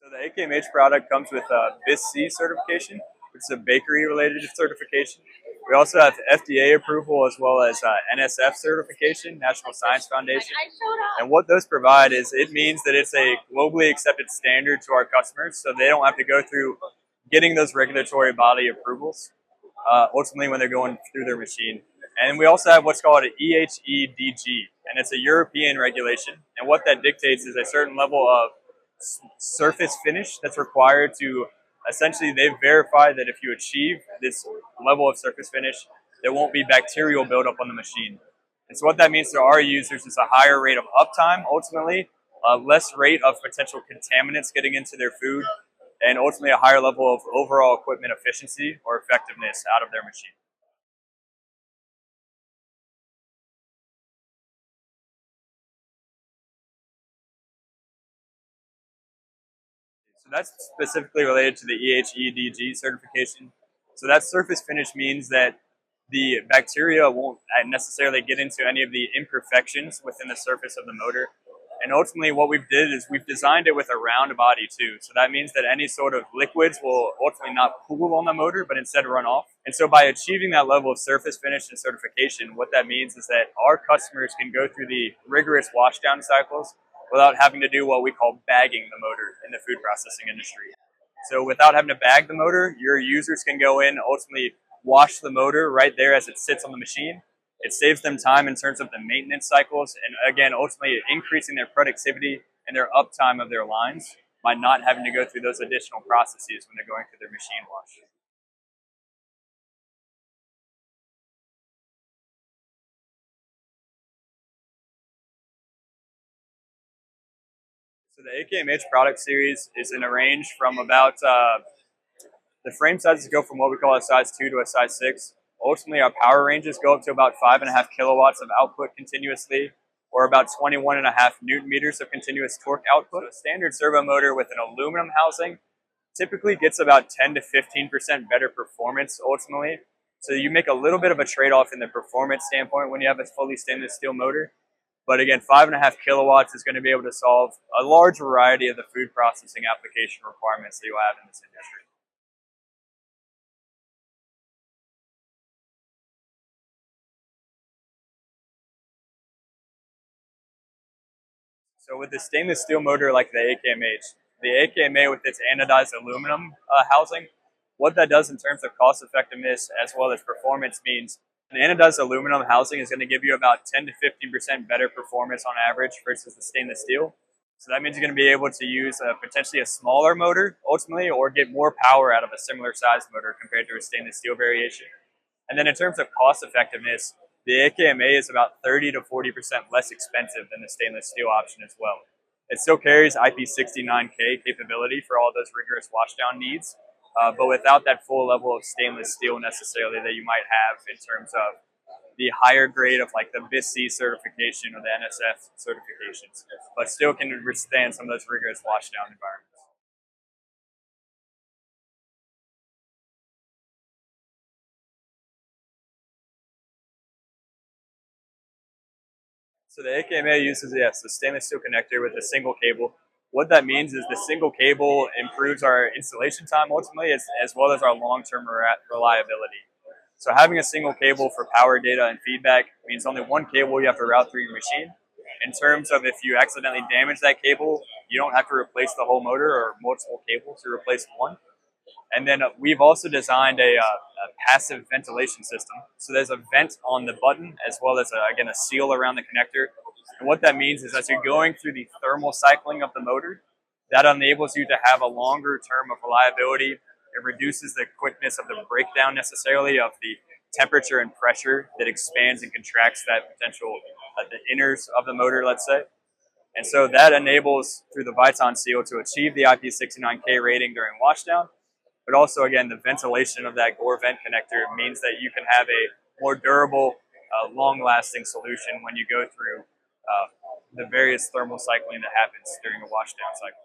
So the AKMH product comes with BIS-C certification, which is a bakery-related certification. We also have FDA approval as well as NSF certification, National Science Foundation. And what those provide is it means that it's a globally accepted standard to our customers, so they don't have to go through getting those regulatory body approvals ultimately when they're going through their machine. And we also have what's called an EHEDG, and it's a European regulation. And what that dictates is a certain level of surface finish that's required to essentially, they've verified that if you achieve this level of surface finish, there won't be bacterial buildup on the machine. And so what that means to our users is a higher rate of uptime, ultimately, less rate of potential contaminants getting into their food, and ultimately a higher level of overall equipment efficiency or effectiveness out of their machine. So that's specifically related to the EHEDG certification. So that surface finish means that the bacteria won't necessarily get into any of the imperfections within the surface of the motor. And ultimately what we've did is we've designed it with a round body too. So that means that any sort of liquids will ultimately not pool on the motor, but instead run off. And so by achieving that level of surface finish and certification, what that means is that our customers can go through the rigorous washdown cycles without having to do what we call bagging the motor in the food processing industry. So without having to bag the motor, your users can go in, ultimately wash the motor right there as it sits on the machine. It saves them time in terms of the maintenance cycles, and again, ultimately increasing their productivity and their uptime of their lines by not having to go through those additional processes when they're going through their machine wash. So the AKMH product series is in a range from about the frame sizes go from what we call a size 2 to a size 6. Ultimately, our power ranges go up to about 5.5 kilowatts of output continuously, or about 21.5 newton meters of continuous torque output. So a standard servo motor with an aluminum housing typically gets about 10 to 15% better performance ultimately. So you make a little bit of a trade-off in the performance standpoint when you have a fully stainless steel motor. But again, 5.5 kilowatts is going to be able to solve a large variety of the food processing application requirements that you'll have in this industry. So with the stainless steel motor like the AKMA with its anodized aluminum housing, what that does in terms of cost effectiveness as well as performance means an anodized aluminum housing is going to give you about 10 to 15% better performance on average versus the stainless steel. So that means you're going to be able to use potentially a smaller motor ultimately, or get more power out of a similar size motor compared to a stainless steel variation. And then in terms of cost effectiveness, the AKMA is about 30 to 40% less expensive than the stainless steel option as well. It still carries IP69K capability for all those rigorous washdown needs, but without that full level of stainless steel necessarily that you might have in terms of the higher grade of like the BIS-C certification or the NSF certifications, but still can withstand some of those rigorous washdown environments. So the AKMA uses, yes, the stainless steel connector with a single cable. What that means is the single cable improves our installation time ultimately, as well as our long-term reliability. So having a single cable for power data and feedback means only one cable you have to route through your machine. In terms of if you accidentally damage that cable, you don't have to replace the whole motor or multiple cables to replace one. And then we've also designed a passive ventilation system. So there's a vent on the button as well as, again, a seal around the connector. And what that means is as you're going through the thermal cycling of the motor, that enables you to have a longer term of reliability. It reduces the quickness of the breakdown necessarily of the temperature and pressure that expands and contracts that potential, the inners of the motor, let's say. And so that enables, through the Viton seal, to achieve the IP69K rating during washdown. But also, again, the ventilation of that Gore vent connector means that you can have a more durable, long-lasting solution when you go through the various thermal cycling that happens during a washdown cycle.